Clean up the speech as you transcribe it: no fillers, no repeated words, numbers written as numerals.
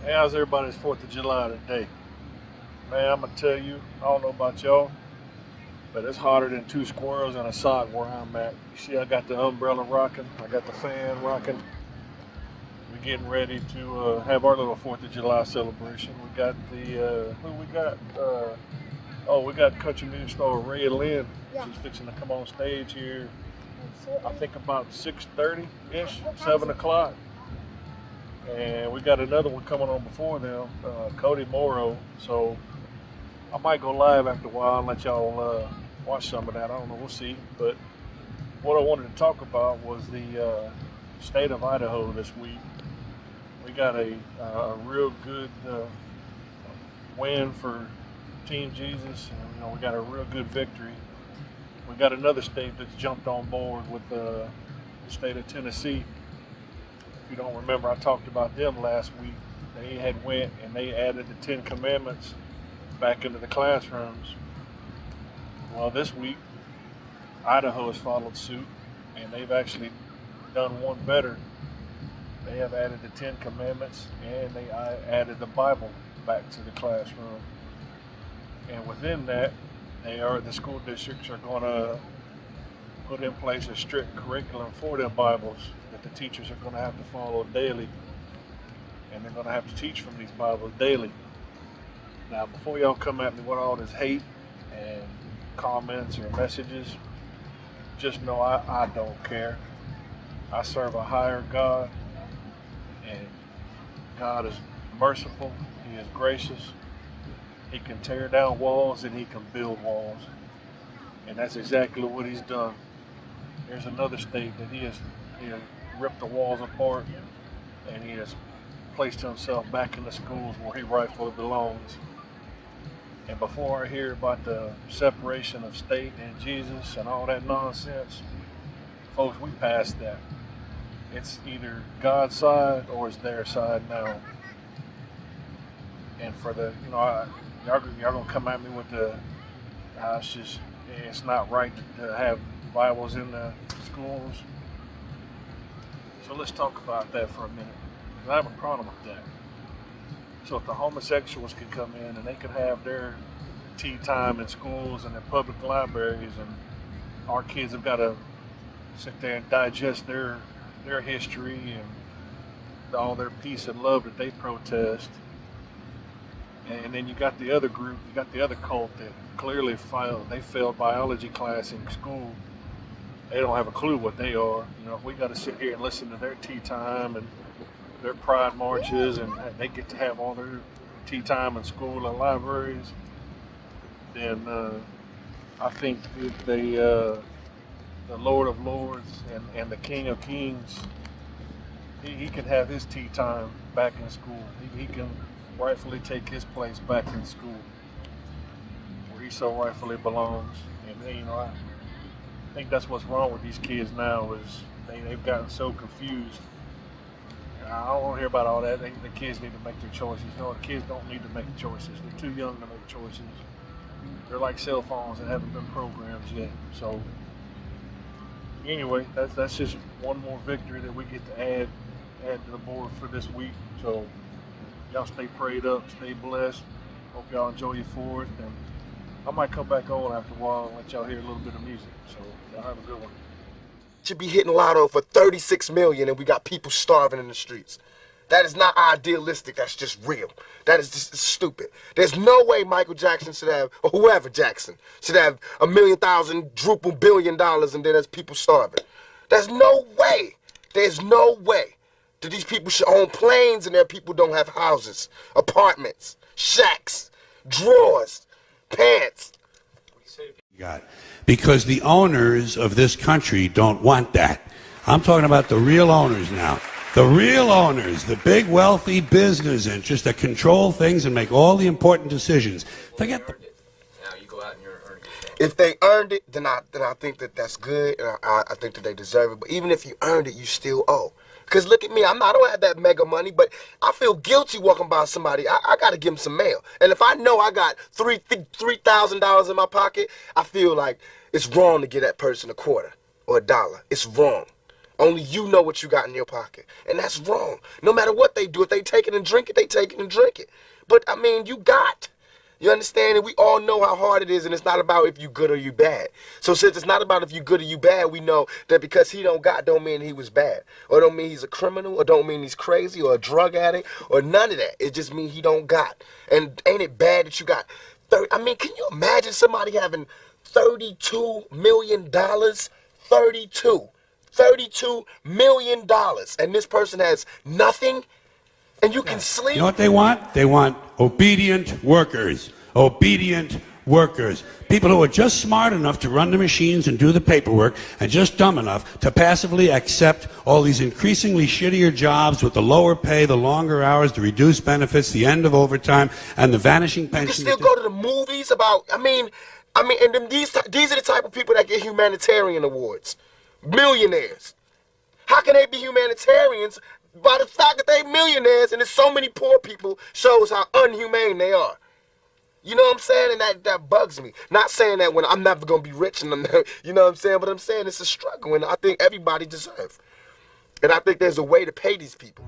Hey, how's everybody's 4th of July today? Man, I'm going to tell you, I don't know about y'all, but it's hotter than two squirrels in a sock where I'm at. You see, I got the umbrella rocking, I got the fan rocking. We're getting ready to have our little 4th of July celebration. We got who we got? We got country music star Ray Lynn. Yeah. She's fixing to come on stage here, I think about 6:30-ish, 7 o'clock. And we got another one coming on before them, Cody Morrow. So I might go live after a while and let y'all watch some of that. I don't know, we'll see. But what I wanted to talk about was the state of Idaho this week. We got a real good win for Team Jesus. And, we got a real good victory. We got another state that's jumped on board with the state of Tennessee. If you don't remember, I talked about them last week. They had went and they added the 10 Commandments back into the classrooms. Well, this week, Idaho has followed suit, and they've actually done one better. They have added the 10 Commandments, and they added the Bible back to the classroom. And within that, the school districts are going to put in place a strict curriculum for their Bibles that the teachers are going to have to follow daily, and they're going to have to teach from these Bibles daily. Now, before y'all come at me with all this hate and comments or messages, just know I don't care. I serve a higher God, and God is merciful, He is gracious. He can tear down walls and He can build walls. And that's exactly what He's done. There's another state that he has ripped the walls apart, and He has placed Himself back in the schools where He rightfully belongs. And before I hear about the separation of state and Jesus and all that nonsense, folks, we passed that. It's either God's side or it's their side now. And for the, y'all gonna come at me with the, it's not right to have Bibles in the schools. So let's talk about that for a minute. I have a problem with that. So if the homosexuals could come in and they could have their tea time in schools and in public libraries, and our kids have got to sit there and digest their history and all their peace and love that they protest. And then you got the other group, you got the other cult that clearly failed biology class in school. They don't have a clue what they are. If we got to sit here and listen to their tea time and their pride marches, and they get to have all their tea time in school and libraries, then I think that the Lord of Lords and the King of Kings, he can have his tea time back in school. He can rightfully take his place back in school where he so rightfully belongs. And I think that's what's wrong with these kids now, is they've gotten so confused. And I don't want to hear about all that. The kids need to make their choices. No, the kids don't need to make choices. They're too young to make choices. They're like cell phones that haven't been programmed yet. So anyway, that's just one more victory that we get to add to the board for this week. So y'all stay prayed up, stay blessed. Hope y'all enjoy your 4th, and I might come back on after a while and let y'all hear a little bit of music. So y'all have a good one. Should be hitting lotto for 36 million and we got people starving in the streets. That is not idealistic, that's just real. That is just stupid. There's no way Michael Jackson should have, or whoever Jackson, should have $1,000,000 billion and then there's people starving. There's no way. There's no way that these people should own planes and their people don't have houses, apartments, shacks, drawers, pants. Because the owners of this country don't want that. I'm talking about the real owners now. The real owners, the big wealthy business interests that control things and make all the important decisions. Forget the... Now you go out and you're earning it. If they earned it, then I think that's good, and I think that they deserve it. But even if you earned it, you still owe. Because look at me, I don't have that mega money, but I feel guilty walking by somebody. I got to give them some mail. And if I know I got $3,000 in my pocket, I feel like it's wrong to give that person a quarter or $1. It's wrong. Only you know what you got in your pocket. And that's wrong. No matter what they do, if they take it and drink it, they take it and drink it. But, I mean, you got. You understand? And we all know how hard it is, and it's not about if you good or you bad. So since it's not about if you good or you bad, we know that because he don't got don't mean he was bad. Or don't mean he's a criminal, or don't mean he's crazy, or a drug addict, or none of that. It just means he don't got. And ain't it bad that you got 30? I mean, can you imagine somebody having $32 million? $32 million. And this person has nothing, and you can sleep. You know what they want? They want obedient workers. Obedient workers. People who are just smart enough to run the machines and do the paperwork, and just dumb enough to passively accept all these increasingly shittier jobs with the lower pay, the longer hours, the reduced benefits, the end of overtime, and the vanishing pension. You can still go to the movies about, and then these are the type of people that get humanitarian awards. Millionaires. How can they be humanitarians? By the fact that they millionaires and there's so many poor people shows how unhumane they are. You know what I'm saying? And that bugs me. Not saying that when I'm never going to be rich and I'm never, you know what I'm saying? But I'm saying it's a struggle and I think everybody deserves. And I think there's a way to pay these people.